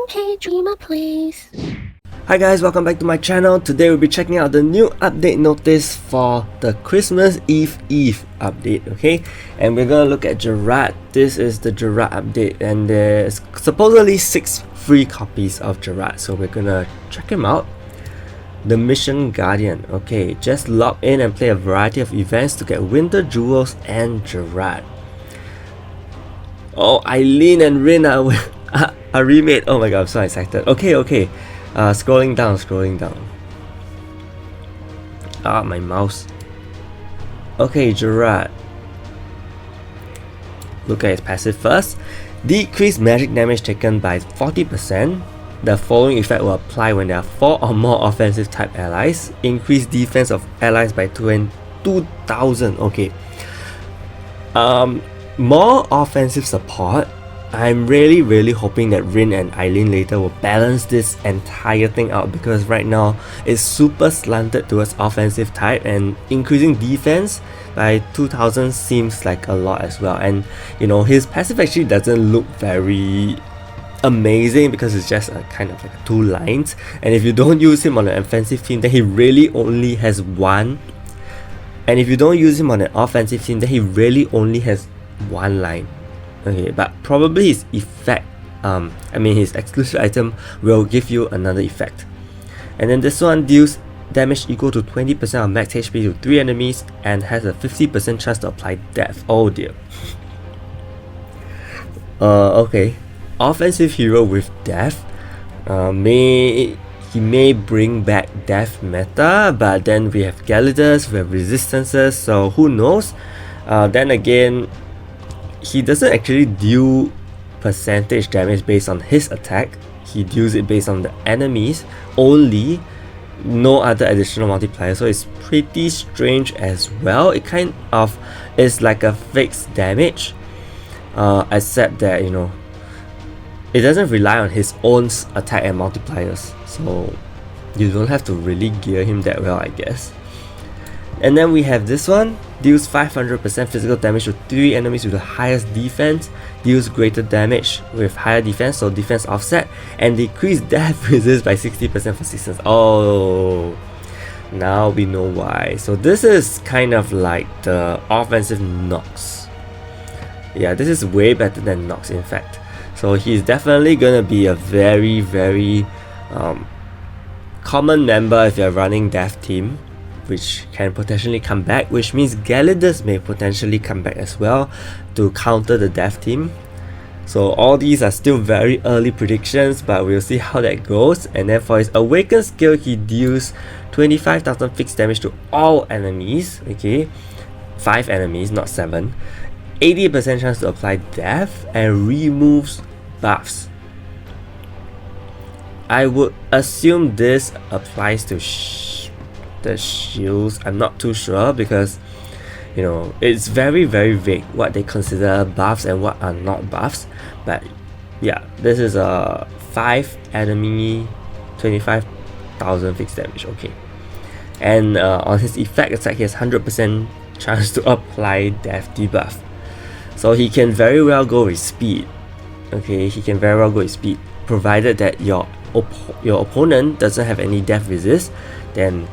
Okay, dreamer please. Hi guys, welcome back to my channel. Today we'll be checking out the new update notice for the Christmas Eve update, okay? And we're gonna look at Gerard. This is the Gerard update, and there's supposedly 6 free copies of Gerard, so we're gonna check him out. The Mission Guardian. Okay, just log in and play a variety of events to get Winter Jewels and Gerard. Oh, Eileene and Rin are remade. Oh my god, I'm so excited. Okay. Scrolling down. Ah, my mouse. Okay, Gerard. Look at his passive first. Decrease magic damage taken by 40%. The following effect will apply when there are 4 or more offensive type allies. Increase defense of allies by 2,000. Okay. More offensive support. I'm really hoping that Rin and Eileene later will balance this entire thing out, because right now it's super slanted towards offensive type, and increasing defense by 2,000 seems like a lot as well. And you know, his passive actually doesn't look very amazing because it's just a kind of like 2 lines, and if you don't use him on an offensive team, then he really only has 1, and if you don't use him on an offensive team, then he really only has 1 line. Okay, but probably his effect, his exclusive item will give you another effect. And then this one deals damage equal to 20% of max HP to 3 enemies and has a 50% chance to apply death. Oh dear. Okay. Offensive hero with death. He may bring back death meta, but then we have Gerards, we have resistances, so who knows. Then again, he doesn't actually deal percentage damage based on his attack. He deals it based on the enemies only, no other additional multiplier, so it's pretty strange as well. It kind of is like a fixed damage, except that, you know, it doesn't rely on his own attack and multipliers, so you don't have to really gear him that well, I guess. And then we have this one, deals 500% physical damage to 3 enemies with the highest defense, deals greater damage with higher defense, so defense offset, and decrease death resist by 60% for 6 turns. Oh, now we know why. So this is kind of like the offensive Nox. Yeah, this is way better than Nox in fact. So he's definitely gonna be a very common member if you're running death team, which can potentially come back, which means Gerards may potentially come back as well to counter the death team. So all these are still very early predictions, but we'll see how that goes. And then for his awakened skill, he deals 25,000 fixed damage to all enemies, okay, 5 enemies, not 7, 80% chance to apply death, and removes buffs. I would assume this applies to the shields. I'm not too sure because, you know, it's very vague what they consider buffs and what are not buffs. But yeah, this is a 5 enemy, 25,000 fixed damage. Okay, and on his effect attack, he has 100% chance to apply death debuff, so he can very well go with speed. Okay, he can very well go with speed, provided that your opponent doesn't have any death resist. Then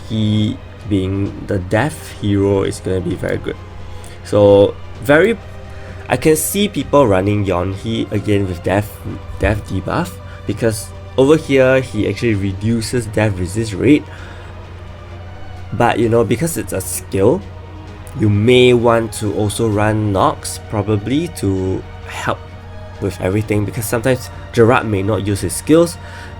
he, being the death hero, is gonna be very good. So I can see people running Yonhee again with death debuff, because over here he actually reduces death resist rate. But you know, because it's a skill, you may want to also run Nox probably to help with everything, because sometimes Gerard may not use his skills,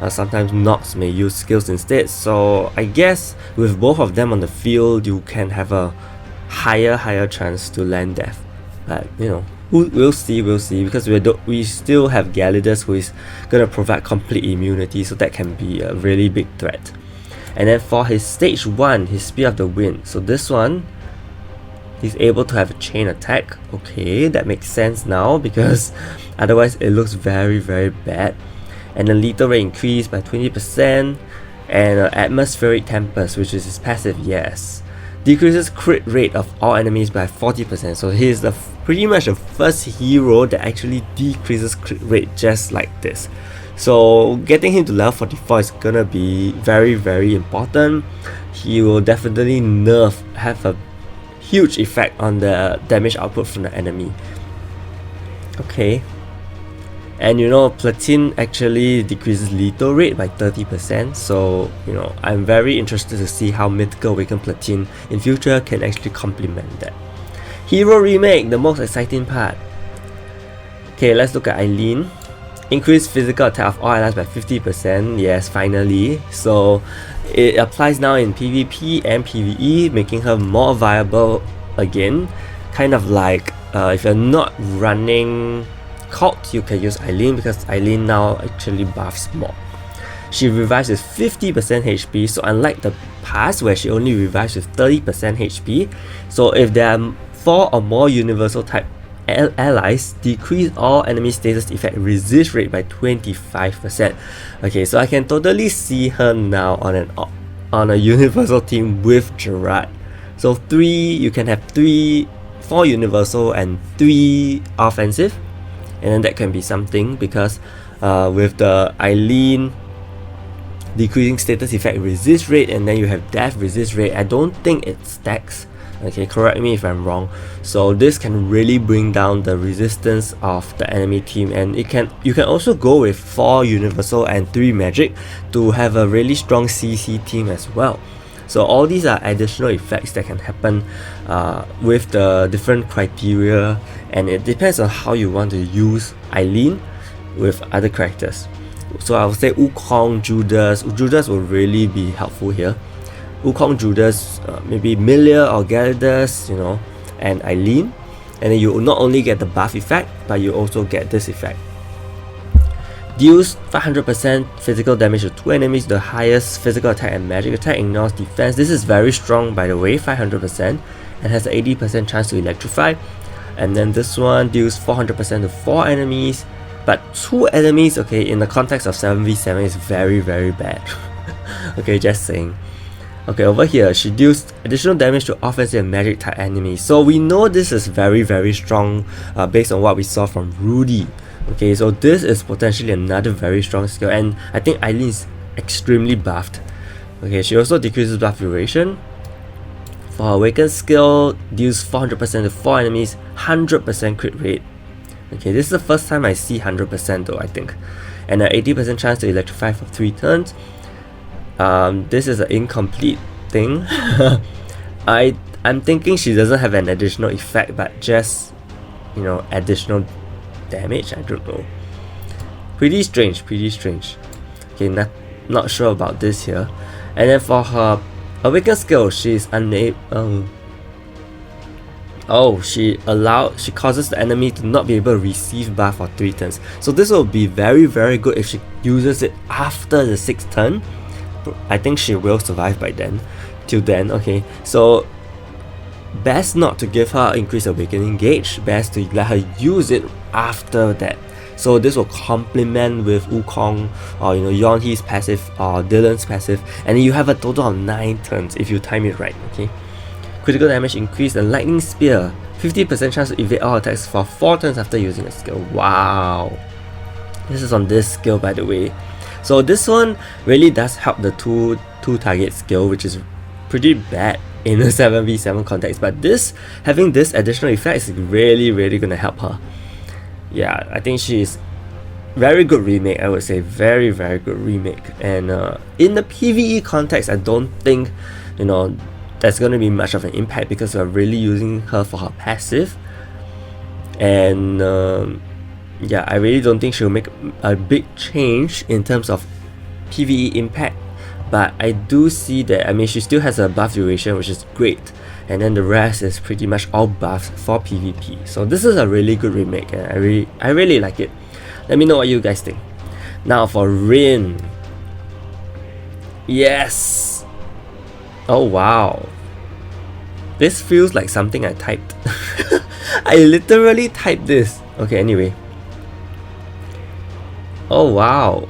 sometimes Nox may use skills instead. So I guess with both of them on the field, you can have a higher chance to land death. But you know, we'll see, because we still have Gerards, who is gonna provide complete immunity, so that can be a really big threat. And then for his stage 1, his Spear of the Wind, so this one, he's able to have a chain attack. Okay, that makes sense now, because otherwise it looks very bad. And the lethal rate increased by 20%, and atmospheric tempest, which is his passive, yes, decreases crit rate of all enemies by 40%. So he is pretty much the first hero that actually decreases crit rate just like this. So getting him to level 44 is gonna be very, very important. He will definitely have a huge effect on the damage output from the enemy. Okay. And you know, Platin actually decreases lethal rate by 30%, so you know, I'm very interested to see how Mythical Awakened Platin in future can actually complement that. Hero Remake, the most exciting part. Okay, let's look at Eileene. Increase physical attack of all allies by 50%, yes, finally. So it applies now in PvP and PvE, making her more viable again. Kind of like if you're not running Cult, you can use Eileene because Eileene now actually buffs more. She revives with 50% HP, so unlike the past where she only revives with 30% HP, so if there are 4 or more universal type allies, decrease all enemy status effect resist rate by 25%. Okay, so I can totally see her now on a universal team with Gerard. So you can have 4 universal and 3 offensive. And then that can be something because with the Eileene decreasing status effect resist rate, and then you have death resist rate, I don't think it stacks. Okay, correct me if I'm wrong. So this can really bring down the resistance of the enemy team, and you can also go with 4 universal and 3 magic to have a really strong CC team as well. So all these are additional effects that can happen with the different criteria, and it depends on how you want to use Eileene with other characters. So I would say Wukong, Judas will really be helpful here. Wukong, Judas, maybe Milia or Gerards, you know, and Eileene, and then you will not only get the buff effect, but you also get this effect. Deals 500% physical damage to 2 enemies, the highest physical attack and magic attack, ignores defense. This is very strong, by the way, 500%, and has an 80% chance to electrify. And then this one deals 400% to 4 enemies, but 2 enemies, okay, in the context of 7v7 is very, very bad. Okay, just saying. Okay, over here, she deals additional damage to offensive and magic type enemies. So we know this is very, very strong based on what we saw from Rudy. Okay, so this is potentially another very strong skill, and I think Eileene is extremely buffed. Okay, she also decreases buff duration. For her Awakened skill, deals 400% to 4 enemies, 100% crit rate. Okay, this is the first time I see 100% though, I think. And an 80% chance to electrify for 3 turns. This is an incomplete thing. I'm thinking she doesn't have an additional effect, but just, you know, additional damage, I don't know. Pretty strange. Okay, not sure about this here. And then for her Awakened skill, she's unable. She causes the enemy to not be able to receive buff for 3 turns. So this will be very, very good if she uses it after the 6th turn. I think she will survive by then. Till then, okay. So best not to give her increased awakening gauge, best to let her use it after that. So this will complement with Wukong or, you know, Yonhee's passive or Dylan's passive, and then you have a total of 9 turns if you time it right. Okay. Critical damage increase and lightning spear, 50% chance to evade all attacks for 4 turns after using a skill. Wow. This is on this skill, by the way. So this one really does help the two target skill, which is pretty bad in a 7v7 context, but having this additional effect is really gonna help her. Yeah, I think she is very good remake, I would say. Very good remake. And in the PvE context, I don't think, you know, there's gonna be much of an impact because we're really using her for her passive. And yeah, I really don't think she'll make a big change in terms of PvE impact, but I do see that, I mean, she still has a buff duration, which is great, and then the rest is pretty much all buffs for PvP. So this is a really good remake, and I really like it. Let me know what you guys think. Now for Rin. Yes! Oh wow. This feels like something I typed. I literally typed this. Okay, anyway. Oh wow.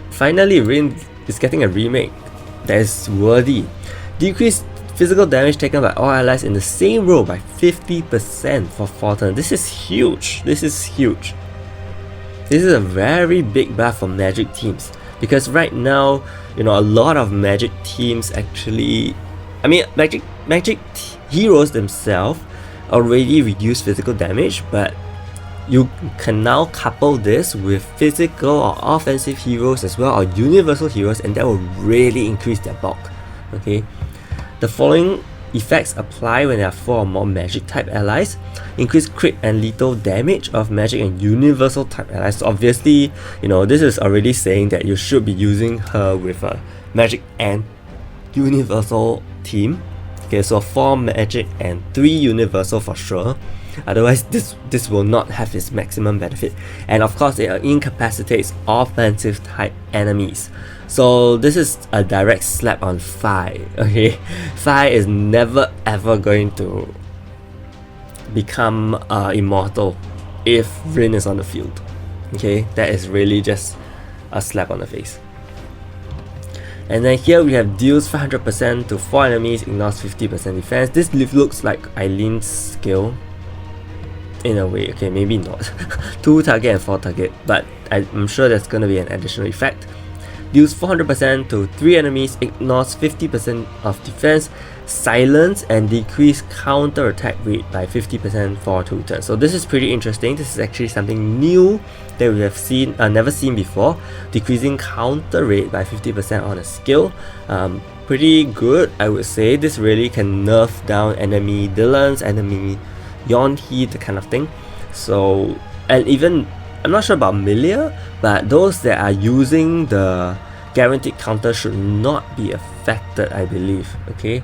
Finally, Rin is getting a remake that is worthy. Decreased physical damage taken by all allies in the same row by 50% for 4 turns. This is huge. This is a very big buff for magic teams, because right now, you know, a lot of magic teams actually, I mean, magic heroes themselves already reduce physical damage, but you can now couple this with physical or offensive heroes as well, or universal heroes, and that will really increase their bulk. Okay, the following effects apply when there are 4 or more magic type allies. Increase crit and lethal damage of magic and universal type allies. So obviously, you know, this is already saying that you should be using her with a magic and universal team. Okay, so 4 magic and 3 universal for sure. Otherwise, this will not have its maximum benefit. And of course, it incapacitates offensive type enemies. So this is a direct slap on Fi. Okay, Fi is never ever going to become immortal if Rin is on the field. Okay, that is really just a slap on the face. And then here we have deals 500% to 4 enemies, ignores 50% defense. This looks like Eileen's skill in a way. Okay, maybe not. 2 target and 4 target, but I'm sure there's gonna be an additional effect. Deals 400% to 3 enemies, ignores 50% of defense, silence, and decrease counter attack rate by 50% for 2 turns. So this is pretty interesting. This is actually something new that we have seen, never seen before. Decreasing counter rate by 50% on a skill. Pretty good, I would say. This really can nerf down enemy Dylans, enemy Yonhi, the kind of thing. So, and even, I'm not sure about Milia, but those that are using the guaranteed counter should not be affected, I believe. Okay,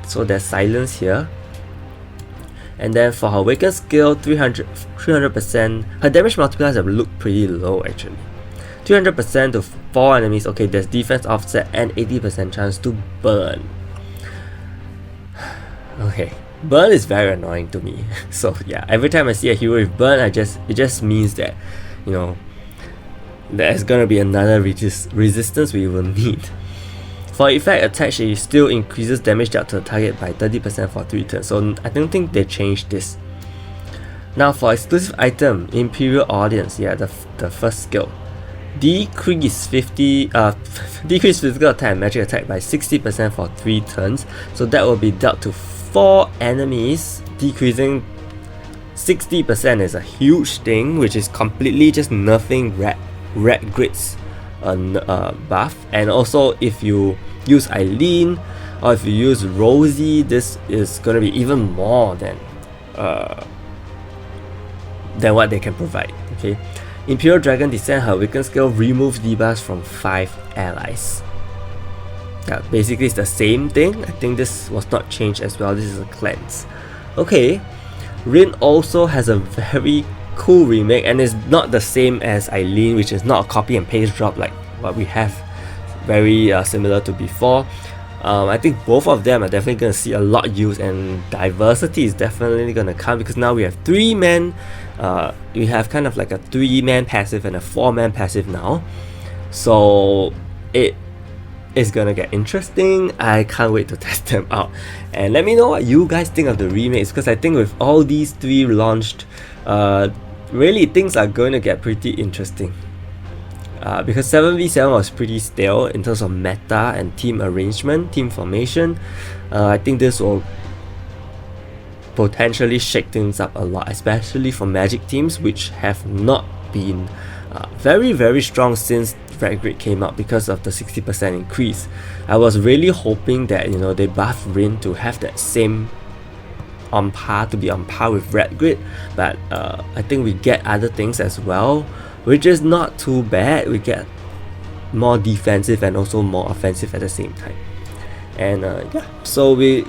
so there's silence here. And then for her Awaken skill, 300%, her damage multipliers have looked pretty low actually. 300% to 4 enemies. Okay, there's defense offset and 80% chance to burn. Okay, burn is very annoying to me. So yeah, every time I see a hero with burn, it just means that, you know, there's gonna be another resistance we will need. For effect attach, it still increases damage dealt to the target by 30% for 3 turns. So I don't think they changed this. Now for exclusive item, Imperial Audience, yeah, the first skill. Decrease physical attack and magic attack by 60% for 3 turns. So that will be dealt to 4 enemies. Decreasing 60% is a huge thing, which is completely just nerfing Radgrid's buff. And also if you use Eileene or if you use Rosie, this is gonna be even more than what they can provide. Okay, Imperial Dragon Descent, her weaken skill removes debuffs from 5 allies. Yeah, basically it's the same thing. I think this was not changed as well. This is a cleanse. Okay, Rin also has a very cool remake, and it's not the same as Eileene, which is not a copy and paste drop like what we have, very similar to before. I think both of them are definitely going to see a lot used, and diversity is definitely going to come because now we have 3 men. We have kind of like a 3-man passive and a 4-man passive now. So it is gonna get interesting. I can't wait to test them out. And let me know what you guys think of the remakes, because I think with all these 3 launched, really things are going to get pretty interesting. Because 7v7 was pretty stale in terms of meta and team arrangement, team formation. I think this will potentially shake things up a lot, especially for magic teams, which have not been very strong since Radgrid came out because of the 60% increase. I was really hoping that, you know, they buff Rin to have that same on par, to be on par with Radgrid, but I think we get other things as well, which is not too bad. We get more defensive and also more offensive at the same time. And yeah, so I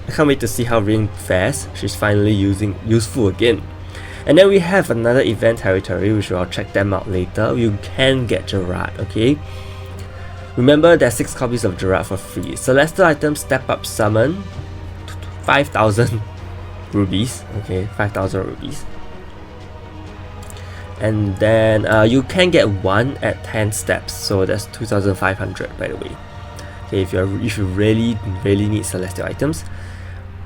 can't wait to see how Rin fares. She's finally useful again. And then we have another event territory, which I'll check them out later. You can get Gerard, okay? Remember, there's 6 copies of Gerard for free. Celestial items, step up summon, 5,000 rubies, okay, 5,000 rubies. And then you can get 1 at 10 steps, so that's 2,500 by the way. Okay, if you really need celestial items.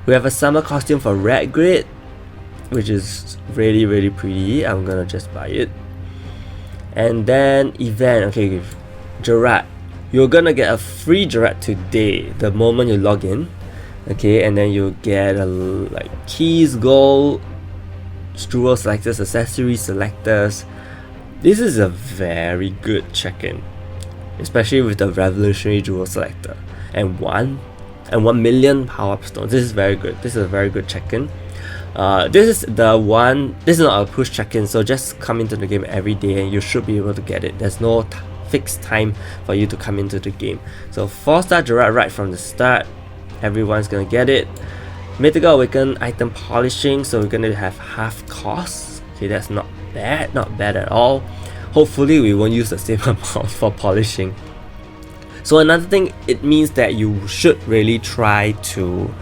We have a summer costume for Radgrid, which is really pretty. I'm gonna just buy it. And then event, okay, Gerard, you're gonna get a free Gerard today the moment you log in. Okay, and then you get a like keys, gold, jewel selectors, accessory selectors. This is a very good check-in, especially with the revolutionary jewel selector and 1 million power-up stones. This is very good. This is a very good check-in. This is not a push check-in, so just come into the game every day and you should be able to get it. There's no fixed time for you to come into the game. So 4-star Gerard right from the start, everyone's gonna get it. Mythical Awaken item polishing, so we're gonna have half cost. Okay, that's not bad at all. Hopefully we won't use the same amount for polishing. So another thing, it means that you should really try to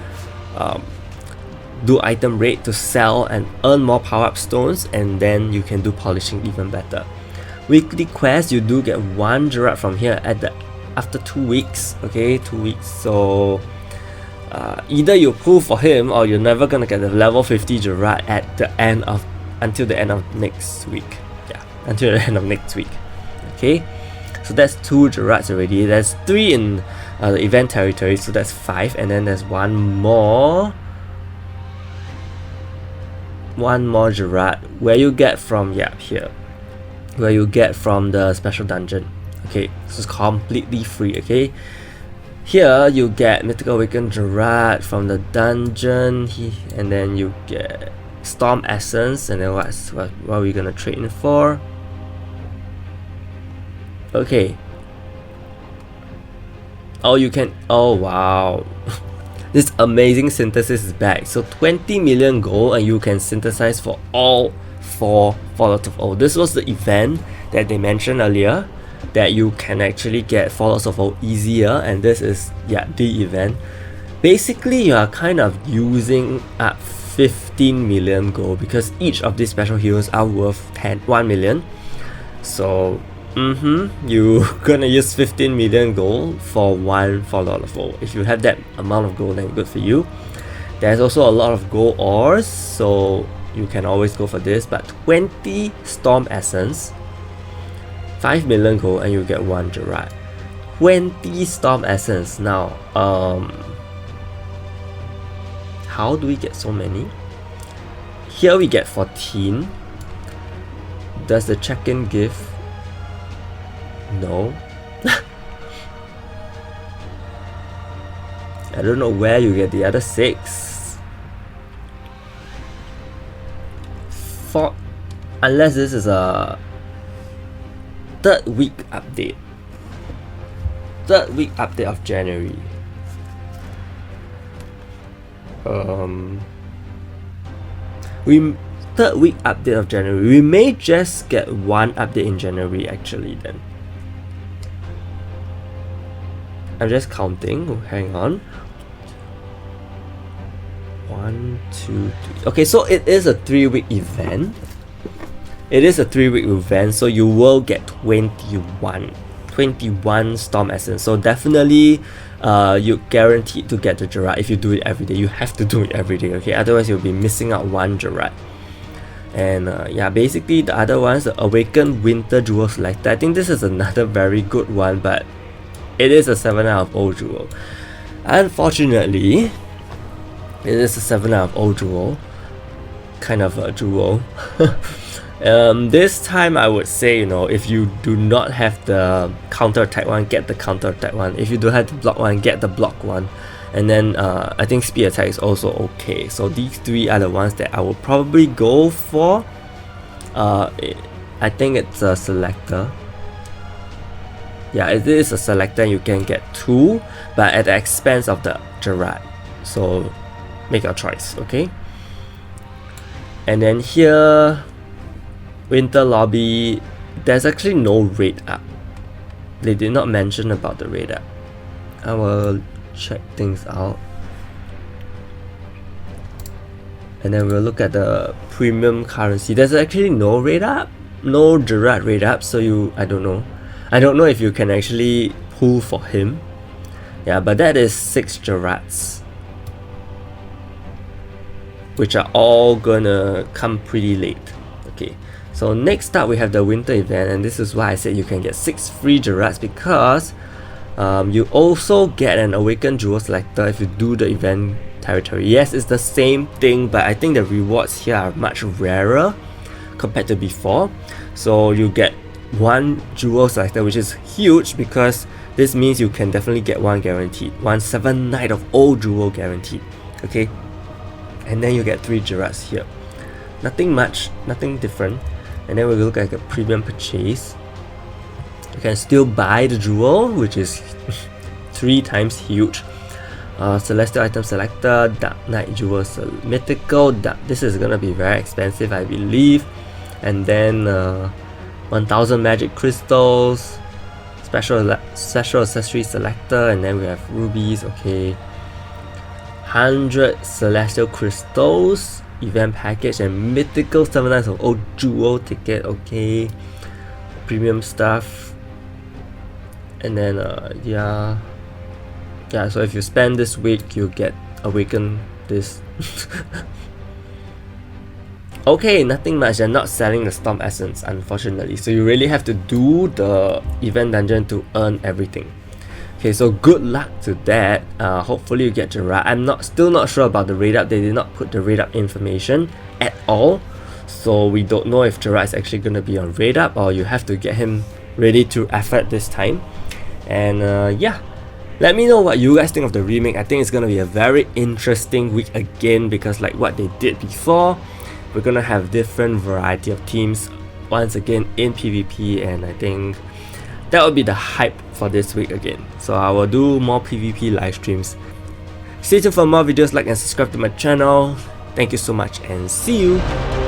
do item rate to sell and earn more power-up stones, and then you can do polishing even better. Weekly quest, you do get 1 Gerard from here after 2 weeks. Okay, 2 weeks. So either you pull for him or you're never gonna get the level 50 Gerard until the end of next week. Yeah, until the end of next week. Okay, so that's 2 Gerards already. There's 3 in the event territory, so that's 5, and then there's one more Gerard where you get from here, where you get from the special dungeon. Okay, this is completely free. Okay, here you get Mythical Awaken Gerard from the dungeon, and then you get Storm Essence, and then what are we gonna trade in for? Okay. Oh, you can. Oh wow. This amazing synthesis is back. So 20 million gold and you can synthesize for all 4 Fallouts of Old. This was the event that they mentioned earlier, that you can actually get Fallouts of Old easier, and this is the event. Basically you are kind of using up 15 million gold because each of these special heroes are worth 1 million. So you're gonna use 15 million gold for 1 Fallout of Old. If you have that amount of gold, then good for you. There's also a lot of gold ores, so you can always go for this. But 20 Storm Essence, 5 million gold, and you get 1 Gerard. 20 Storm Essence. Now, how do we get so many? Here we get 14. Does the check-in give? No. I don't know where you get the other 6. Unless this is a 3rd week update. 3rd week update of January. 3rd week update of January. We may just get 1 update in January actually then. I'm just counting. Hang on. 1, 2, 3. Okay, so it is a 3-week event. It is a 3-week event, so you will get 21 Storm Essence. So definitely, you're guaranteed to get the Gerard if you do it every day. You have to do it every day, okay? Otherwise, you'll be missing out 1 Gerard. And basically the other ones, the Awakened Winter Jewel Selector. I think this is another very good one, but it is a 7 out of old jewel. Unfortunately, it is a 7 out of old jewel. Kind of a jewel. This time I would say, if you do not have the counter attack one, get the counter attack one. If you don't have the block one, get the block one. And then I think speed attack is also okay. So these 3 are the ones that I will probably go for. I think it's a selector. Yeah, it is a selector. You can get 2, but at the expense of the Gerard. So make your choice, okay? And then here, Winter Lobby, there's actually no raid up. They did not mention about the raid up. I will check things out. And then we'll look at the premium currency. There's actually no raid up, no Gerard raid up, so I don't know. I don't know if you can actually pull for him. Yeah, but that is 6 Gerards, which are all gonna come pretty late. Okay, So next up we have the winter event, and this is why I said you can get 6 free Gerards, because you also get an awakened jewel selector if you do the event territory. Yes, it's the same thing, but I think the rewards here are much rarer compared to before. So you get 1 jewel selector, which is huge because this means you can definitely get 1 guaranteed, 1 7 Knight of Old jewel guaranteed. Okay, and then you get 3 Gerards here. Nothing much, nothing different. And then we look at a premium purchase. You can still buy the jewel, which is 3 times huge. Celestial item selector, Dark Knight jewel, mythical. This is gonna be very expensive, I believe. And then 1000 magic crystals, special accessory selector, and then we have rubies. Okay, 100 celestial crystals, event package, and mythical 7 Knights of Old jewel ticket. Okay, premium stuff. And then yeah, so if you spend this week, you get awaken this. Okay, nothing much. They're not selling the Storm Essence, unfortunately, so you really have to do the event dungeon to earn everything. Okay, so good luck to that. Hopefully you get Gerard. I'm still not sure about the raid up. They did not put the raid up information at all, so we don't know if Gerard is actually going to be on raid up, or you have to get him ready through effort this time. And yeah, let me know what you guys think of the remake. I think it's going to be a very interesting week again, because like what they did before, we're going to have different variety of teams once again in PvP, and I think that will be the hype for this week again. So I will do more PvP live streams. Stay tuned for more videos, like and subscribe to my channel. Thank you so much, and see you!